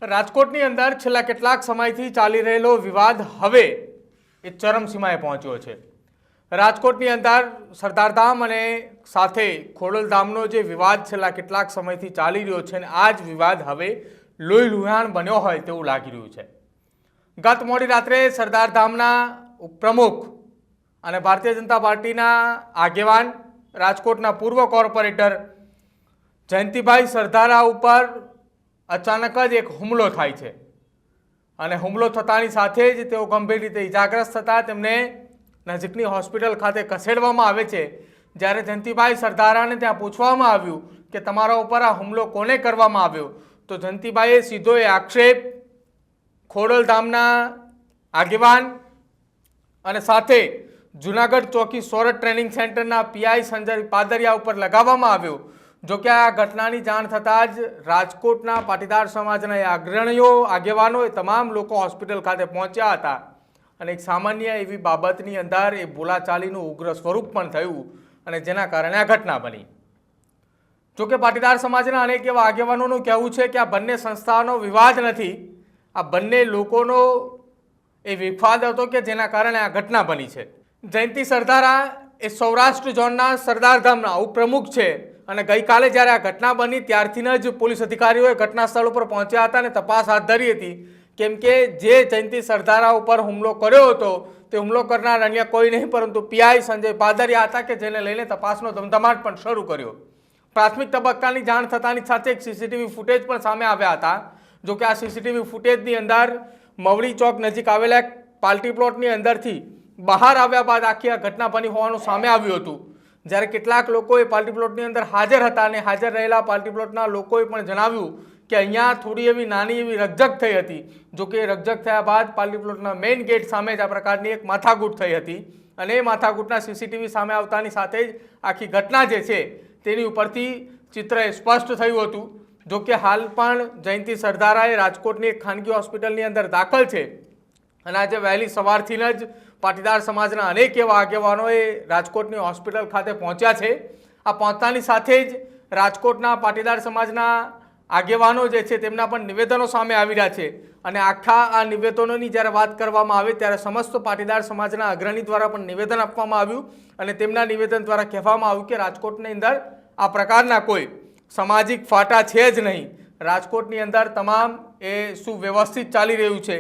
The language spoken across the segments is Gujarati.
રાજકોટની અંદર છેલ્લા કેટલાક સમયથી ચાલી રહેલો વિવાદ હવે એ ચરમસીમાએ પહોંચ્યો છે। રાજકોટની અંદર સરદારધામ અને સાથે ખોડલધામનો જે વિવાદ છેલ્લા કેટલાક સમયથી ચાલી રહ્યો છે અને આ જ વિવાદ હવે લોહી લુહાણ બન્યો હોય તેવું લાગી રહ્યું છે। ગત મોડી રાત્રે સરદારધામના ઉપપ્રમુખ અને ભારતીય જનતા પાર્ટીના આગેવાન રાજકોટના પૂર્વ કોર્પોરેટર જયંતિભાઈ સરદારા ઉપર અચાનક જ એક હુમલો થાય છે અને હુમલો થતાની સાથે જ તેઓ ગંભીર રીતે ઇજાગ્રસ્ત થતા તેમને નજીકની હોસ્પિટલ ખાતે ખસેડવામાં આવે છે। જ્યારે જયંતિભાઈ સરદારાને ત્યાં પૂછવામાં આવ્યું કે તમારા ઉપર આ હુમલો કોને કરવામાં આવ્યો તો જયંતિભાઈએ સીધો એ આક્ષેપ ખોડલધામના આગેવાન અને સાથે જૂનાગઢ ચોકી સોરઠ ટ્રેનિંગ સેન્ટરના પીઆઈ સંજય પાદરિયા ઉપર લગાવવામાં આવ્યો। જો કે આ ઘટનાની જાણ થતાં જ રાજકોટના પાટીદાર સમાજના અગ્રણીઓ આગેવાનો એ તમામ લોકો હોસ્પિટલ ખાતે પહોંચ્યા હતા અને એક સામાન્ય એવી બાબતની અંદર એ બોલાચાલીનું ઉગ્ર સ્વરૂપ પણ થયું અને જેના કારણે આ ઘટના બની। જો કે પાટીદાર સમાજના અનેક એવા આગેવાનોનું કહેવું છે કે આ બંને સંસ્થાઓનો વિવાદ નથી, આ બંને લોકોનો એ વિવાદ હતો કે જેના કારણે આ ઘટના બની છે। જયંતિ સરદારા એ સૌરાષ્ટ્ર ઝોનના સરદારધામના ઉપપ્રમુખ છે અને ગઈકાલે જ્યારે આ ઘટના બની ત્યારથી જ પોલીસ અધિકારીઓએ ઘટના સ્થળ ઉપર પહોંચ્યા હતા અને તપાસ હાથ ધરી હતી, કેમ કે જે જયંતિ સરદારા ઉપર હુમલો કર્યો હતો તે હુમલો કરનાર અન્ય કોઈ નહીં પરંતુ પીઆઈ સંજય પાદરિયા હતા કે જેને લઈને તપાસનો ધમધમાટ પણ શરૂ કર્યો। પ્રાથમિક તબક્કાની જાણ થતાની સાથે એક સીસીટીવી ફૂટેજ પણ સામે આવ્યા હતા। જો કે આ સીસીટીવી ફૂટેજની અંદર મવડી ચોક નજીક આવેલા પાર્ટી પ્લોટની અંદરથી બહાર આવ્યા બાદ આખી આ ઘટના બની હોવાનું સામે આવ્યું હતું। જ્યારે કેટલાક લોકોએ પાર્ટી પ્લોટની અંદર હાજર હતા અને હાજર રહેલા પાર્ટી પ્લોટના લોકોએ પણ જણાવ્યું કે અહીંયા થોડી એવી નાની એવી રકઝક થઈ હતી। જો કે રકઝક થયા બાદ પાર્ટી પ્લોટના મેઇન ગેટ સામે જ આ પ્રકારની એક માથાકૂટ થઈ હતી અને એ માથાકૂટના સીસીટીવી સામે આવતાની સાથે જ આખી ઘટના જે છે તેની ઉપરથી ચિત્ર સ્પષ્ટ થયું હતું। જો કે હાલ પણ જયંતિ સરદારાએ રાજકોટની એક ખાનગી હોસ્પિટલની અંદર દાખલ છે અને આજે વહેલી સવારથી જ પાટીદાર સમાજના અનેક એવા આગેવાનોએ રાજકોટની હોસ્પિટલ ખાતે પહોંચ્યા છે। આ પહોંચતાની સાથે જ રાજકોટના પાટીદાર સમાજના આગેવાનો જે છે તેમના પણ નિવેદનો સામે આવી રહ્યા છે અને આખા આ નિવેદનોની જ્યારે વાત કરવામાં આવે ત્યારે સમસ્ત પાટીદાર સમાજના અગ્રણી દ્વારા પણ નિવેદન આપવામાં આવ્યું અને તેમના નિવેદન દ્વારા કહેવામાં આવ્યું કે રાજકોટની અંદર આ પ્રકારના કોઈ સામાજિક ફાટા છે જ નહીં, રાજકોટની અંદર તમામ એ સુવ્યવસ્થિત ચાલી રહ્યું છે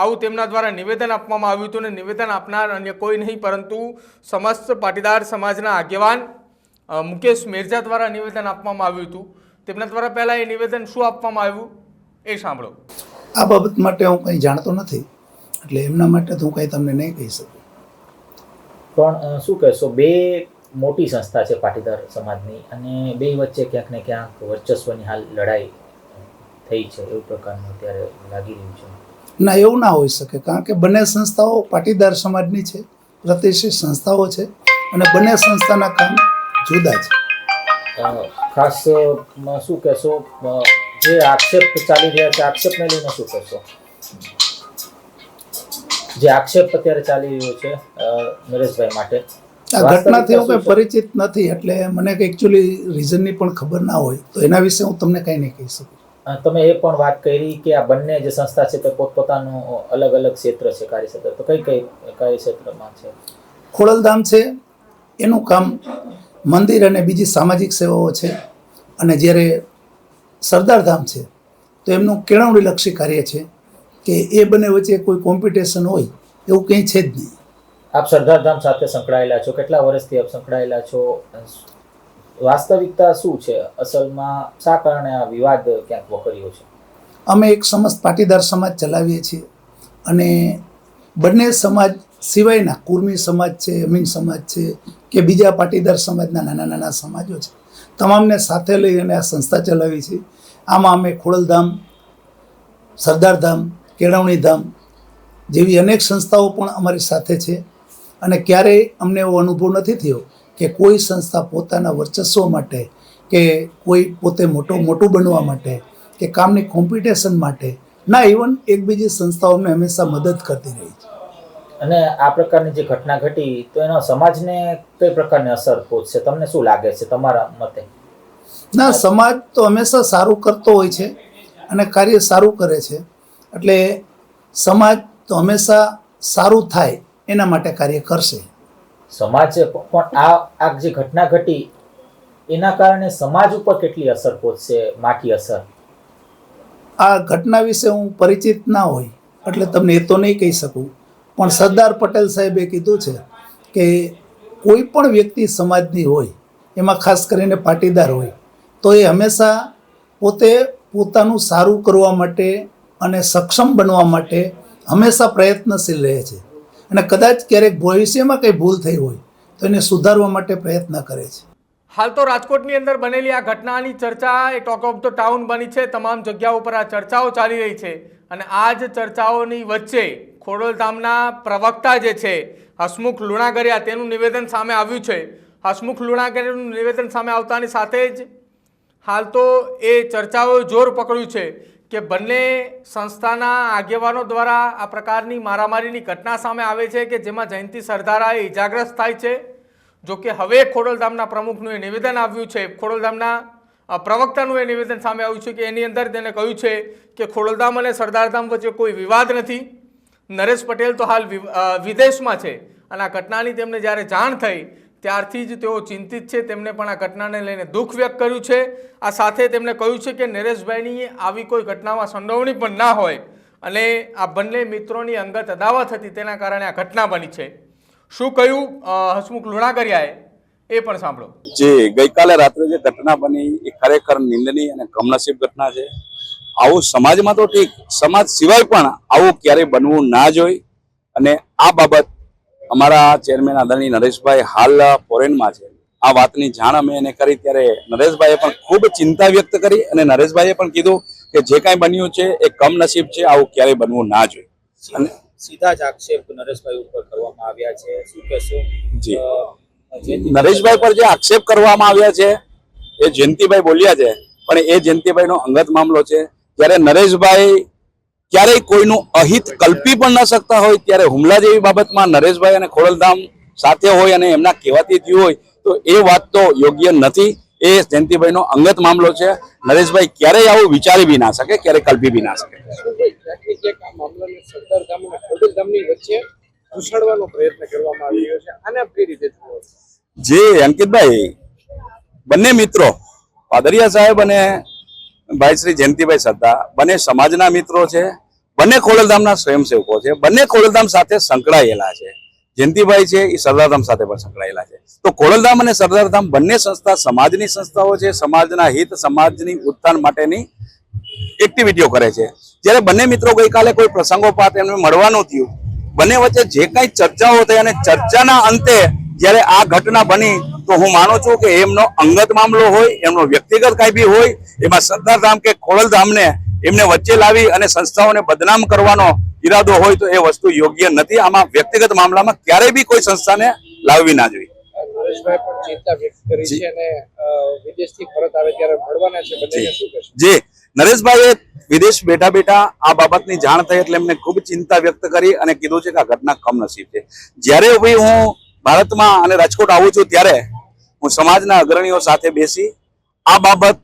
આવું તેમના દ્વારા નિવેદન આપવામાં આવ્યું હતું અને નિવેદન આપનાર અન્ય કોઈ નહીં પરંતુ સમસ્ત પાટીદાર સમાજના આગેવાન મુકેશ મેરજા દ્વારા નિવેદન આપવામાં આવ્યું હતું। તેમના દ્વારા પહેલાં એ નિવેદન શું આપવામાં આવ્યું એ સાંભળો। આ બાબત માટે હું કંઈ જાણતો નથી એટલે એમના માટે તો હું કંઈ તમને નહીં કહી શકું। પણ શું કહેશો, બે મોટી સંસ્થા છે પાટીદાર સમાજની અને બે વચ્ચે ક્યાંક ને ક્યાંક વર્ચસ્વની હાલ લડાઈ થઈ છે એવું પ્રકારનું અત્યારે લાગી રહ્યું છે। ના, એવું ના હોઈ શકે કારણ કે બંને સંસ્થાઓ પાટીદાર સમાજની છે, પ્રતિષ્ઠિત સંસ્થાઓ છે અને બંને સંસ્થાના કામ જુદા છે। ખાસ શું કહેશો, જે આક્ષેપ ચાલી રહ્યા છે આક્ષેપને લઈને શું કહેશો? જે આક્ષેપ અત્યારે ચાલી રહ્યો છે નરેશભાઈ માટે, આ ઘટનાથી હું કંઈ પરિચિત નથી એટલે મને એકચ્યુઅલી રીઝનની પણ ખબર ના હોય તો એના વિશે હું તમને કંઈ નહીં કહી શકું। તમે એ પણ વાત કરી કે આ બંને જે સંસ્થા છે તે પોતપોતાનું અલગ અલગ ક્ષેત્ર છે, કાર્યક્ષેત્ર, તો કઈ કાર્યક્ષેત્રમાં છે? ખોડલધામ છે એનું કામ મંદિર અને બીજી સામાજિક સેવાઓ છે અને જ્યારે સરદારધામ છે તો એમનું કેળવણીલક્ષી કાર્ય છે કે એ બંને વચ્ચે કોઈ કોમ્પિટિશન હોય એવું કંઈ છે જ નહીં। આપ સરદારધામ સાથે સંકળાયેલા છો, કેટલા વર્ષથી આપ સંકળાયેલા છો? વાસ્તવિકતા શું છે? અસલમાં શા કારણે આ વિવાદ ક્યાંક વકર્યો છે? અમે એક સમસ્ત પાટીદાર સમાજ ચલાવીએ છીએ અને બંને સમાજ સિવાયના કુર્મી સમાજ છે, અમીન સમાજ છે કે બીજા પાટીદાર સમાજના નાના નાના સમાજો છે, તમામને સાથે લઈ અને આ સંસ્થા ચલાવી છે। આમાં અમે ખોડલધામ, સરદારધામ, કેળવણીધામ જેવી અનેક સંસ્થાઓ પણ અમારી સાથે છે અને ક્યારેય અમને એવો અનુભવ નથી થયો કે કોઈ સંસ્થા પોતાના વર્ચસ્વ માટે કે કોઈ પોતે મોટું બનવા માટે કે કામની કોમ્પિટિશન માટે ના, ઇવન એકબીજી સંસ્થાઓ અમને હંમેશા મદદ કરતી રહી છે। અને આ પ્રકારની જે ઘટના ઘટી તો એનો સમાજને કઈ પ્રકારની અસર પહોંચશે, તમને શું લાગે છે તમારા મતે? ના, સમાજ તો હંમેશા સારું કરતો હોય છે અને કાર્ય સારું કરે છે. એટલે સમાજ તો હંમેશા સારું થાય એના માટે કાર્ય કરશે. સમાજ પણ આ જે ઘટના ઘટી એના કારણે સમાજ ઉપર કેટલી અસર પહોંચશે, માઠી અસર? આ ઘટના વિશે હું પરિચિત ના હોય એટલે તમને એ તો નહીં કહી શકું, પણ સરદાર પટેલ સાહેબે કીધું છે કે કોઈ પણ વ્યક્તિ સમાજની હોય, એમાં ખાસ કરીને પાટીદાર હોય, તો એ હંમેશા પોતે પોતાનું સારું કરવા માટે અને સક્ષમ બનવા માટે હંમેશા પ્રયત્નશીલ રહે છે. અને કદાચ ક્યારેક ભવિષ્યમાં કંઈ ભૂલ થઈ હોય તો એને સુધારવા માટે પ્રયત્ન કરે છે. હાલ તો રાજકોટની અંદર બનેલી આ ઘટનાની ચર્ચા એ ટોક ઓફ ધ ટાઉન બની છે. તમામ જગ્યાઓ પર આ ચર્ચાઓ ચાલી રહી છે અને આ જ ચર્ચાઓની વચ્ચે ખોડલધામના પ્રવક્તા જે છે હસમુખ લુણાગરિયા, તેનું નિવેદન સામે આવ્યું છે. હસમુખ લુણાગરિયાનું નિવેદન સામે આવતાની સાથે જ હાલ તો એ ચર્ચાઓએ જોર પકડ્યું છે કે બંને સંસ્થાના આગેવાનો દ્વારા આ પ્રકારની મારામારીની ઘટના સામે આવે છે કે જેમાં જયંતિ સરદારા ઇજાગ્રસ્ત થાય છે. જોકે હવે ખોડલધામના પ્રમુખનું એ નિવેદન આવ્યું છે, ખોડલધામના પ્રવક્તાનું એ નિવેદન સામે આવ્યું છે કે એની અંદર તેને કહ્યું છે કે ખોડલધામ અને સરદારધામ વચ્ચે કોઈ વિવાદ નથી. નરેશ પટેલ તો હાલ વિદેશમાં છે અને આ ઘટનાની તેમને જ્યારે જાણ થઈ ત્યારથી જ તેઓ ચિંતિત છે. તેમને પણ આ ઘટનાને લઈને દુઃખ વ્યક્ત કર્યું છે. આ સાથે તેમણે કહ્યું છે કે નરેશભાઈની આવી કોઈ ઘટનામાં સંડોવણી પણ ના હોય અને આ બંને મિત્રોની અંગત અદાવત હતી, તેના કારણે આ ઘટના બની છે. શું કહ્યું હસમુખ લુણાગરિયાએ એ પણ સાંભળો. જે ગઈકાલે રાત્રે જે ઘટના બની એ ખરેખર નિંદનીય અને કમનસીબ ઘટના છે. આવું સમાજમાં તો ઠીક, સમાજ સિવાય પણ આવું ક્યારેય બનવું ના જોઈએ. અને આ બાબત અમારા ચેરમેન આદરણીય નરેશભાઈ હાલ ફોરેનમાં છે. આ વાતની જાણ અમે એને કરી ત્યારે નરેશભાઈએ પણ ખૂબ ચિંતા વ્યક્ત કરી અને નરેશભાઈએ પણ કીધું કે જે કાંઈ બન્યું છે એ કમનસીબ છે, આવું ક્યારેય બનવું ના જોઈએ. અને સીધા જ આક્ષેપ નરેશભાઈ ઉપર કરવામાં આવ્યા છે, શું કહેશો? જી, નરેશભાઈ પર જે આક્ષેપ કરવામાં આવ્યા છે એ જયંતિભાઈ બોલ્યા છે, પણ એ જયંતિભાઈનો અંગત મામલો છે. જ્યારે નરેશભાઈ ક્યારેય કોઈનું અહિત કલ્પી પણ ન શકતા હોય ત્યારે હુમલા જેવી બાબતમાં નરેશભાઈ અને ખોડલધામ સાથે હોય અને એમના કહેવાથી થયું હોય તો એ વાત તો યોગ્ય નથી. એ જયંતિભાઈનો અંગત મામલો છે. નરેશભાઈ ક્યારેય આવું વિચારી બી ના શકે, ક્યારેય કલ્પી બી ના શકે. જે અંકિતભાઈ, બંને મિત્રો પાદરિયા સાહેબ અને ભાઈ શ્રી જયંતિભાઈ સરદાર બંને સમાજના મિત્રો છે, બંને ખોડલધામના સ્વયંસેવકો છે, બંને ખોડલધામ સાથે સંકળાયેલા છે. જયંતિભાઈ છે એ સરદારધામ સાથે પણ સંકળાયેલા છે. તો ખોડલધામ અને સરદારધામ બંને સંસ્થા સમાજની સંસ્થાઓ છે, સમાજના હિત, સમાજની ઉત્થાન માટેની એક્ટિવિટીઓ કરે છે. જ્યારે બંને મિત્રો ગઈકાલે કોઈ પ્રસંગોપાત એમને મળવાનું થયું, બંને વચ્ચે જે કાંઈ ચર્ચાઓ થઈ અને ચર્ચાના અંતે જ્યારે આ ઘટના બની તો હું માનું છું કે એમનો અંગત મામલો હોય, એમનો વ્યક્તિગત કાંઈ બી હોય, એમાં સરદારધામ કે ખોડલધામને એમને વચ્ચે લાવી અને સંસ્થાઓને બદનામ કરવાનો ઈરાદો હોય તો એ વસ્તુ યોગ્ય નથી. આમાં વ્યક્તિગત મામલામાં ક્યારેય બી કોઈ સંસ્થાને લાવવી ના જોઈએ. જી, નરેશભાઈએ વિદેશ બેઠા બેઠા આ બાબતની જાણ થઈ એટલે એમને ખૂબ ચિંતા વ્યક્ત કરી અને કીધું છે કે આ ઘટના કમનસીબ છે. જ્યારે ભાઈ હું ભારતમાં અને રાજકોટ આવું છું ત્યારે હું સમાજના અગ્રણીઓ સાથે બેસી આ બાબત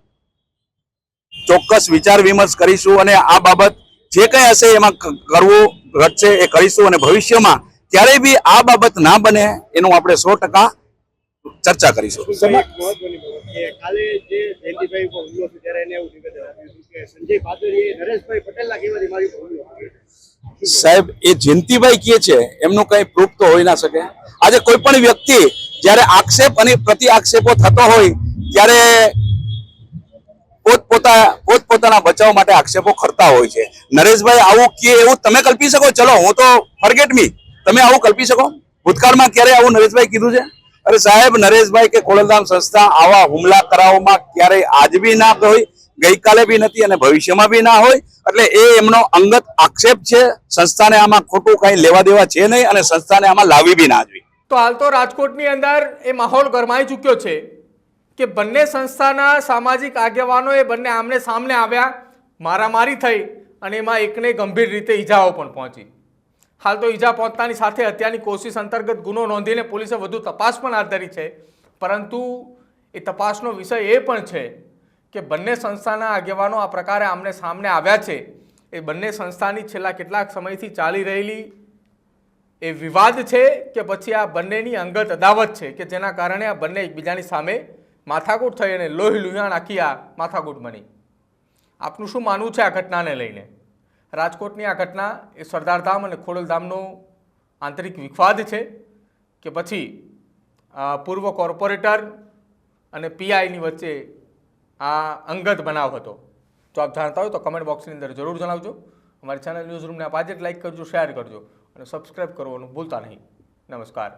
ચોક્કસ વિચાર વિમર્શ કરીશું અને આ બાબત જે કંઈ હશે એમાં કરવું ઘટશે એ કરીશું અને ભવિષ્યમાં ક્યારેય બી આ બાબત ના બને એનું આપણે 100% ચર્ચા કરીશું. સાહેબ, એ જયંતિભાઈ કહે છે એમનું કઈ પ્રૂફ તો હોઈ ના શકે. આજે કોઈ પણ વ્યક્તિ જ્યારે આક્ષેપ અને પ્રતિ આક્ષેપો થતો હોય ત્યારે પોતપોતાના બચાવ માટે આક્ષેપો કરતા હોય છે. નરેશભાઈ આવું કે એવું તમે કલ્પી શકો? ચલો હું તો ફોરગેટ મી, તમે આવું કલ્પી શકો? ભૂતકાળમાં ક્યારે આવું નરેશભાઈ કીધું છે? અરે સાહેબ, નરેશભાઈ કે ખોડલધામ સંસ્થા આવા હુમલા કરાવવામાં ક્યારેય આજ બી ના હોય, ગઈકાલે બી નથી અને ભવિષ્યમાં બી ના હોય. એટલે એ એમનો અંગત આક્ષેપ છે. સંસ્થાને આમાં ખોટું કઈ લેવા દેવા છે નહીં અને સંસ્થાને આમાં લાવી બી ના જોઈએ. તો હાલ તો રાજકોટની અંદર એ માહોલ ગરમાઈ ચૂક્યો છે કે બંને સંસ્થાના સામાજિક આગેવાનોએ બંને આમને સામને આવ્યા, મારામારી થઈ અને એમાં એકને ગંભીર રીતે ઈજાઓ પણ પહોંચી. હાલ તો ઈજા પહોંચતાની સાથે હત્યાની કોશિશ અંતર્ગત ગુનો નોંધીને પોલીસે વધુ તપાસ પણ હાથ ધરી છે. પરંતુ એ તપાસનો વિષય એ પણ છે કે બંને સંસ્થાના આગેવાનો આ પ્રકારે આમને સામને આવ્યા છે એ બંને સંસ્થાની છેલ્લા કેટલાક સમયથી ચાલી રહેલી એ વિવાદ છે કે પછી આ બંનેની અંગત અદાવત છે કે જેના કારણે આ બંને એકબીજાની સામે માથાકૂટ થઈ અને લોહી લુહાણ આખી આ માથાકૂટ બની? આપનું શું માનવું છે આ ઘટનાને લઈને? રાજકોટની આ ઘટના એ સરદારધામ અને ખોડલધામનો આંતરિક વિવાદ છે કે પછી પૂર્વ કોર્પોરેટર અને પીઆઈની વચ્ચે આ અંગત બનાવ હતો? જો આપ જાણતા હોય તો કમેન્ટ બોક્સની અંદર જરૂર જણાવજો. અમારી ચેનલ ન્યૂઝ રૂમને આપ આજે જ લાઈક કરજો, શેર કરજો અને સબસ્ક્રાઈબ કરવાનું ભૂલતા નહીં. નમસ્કાર.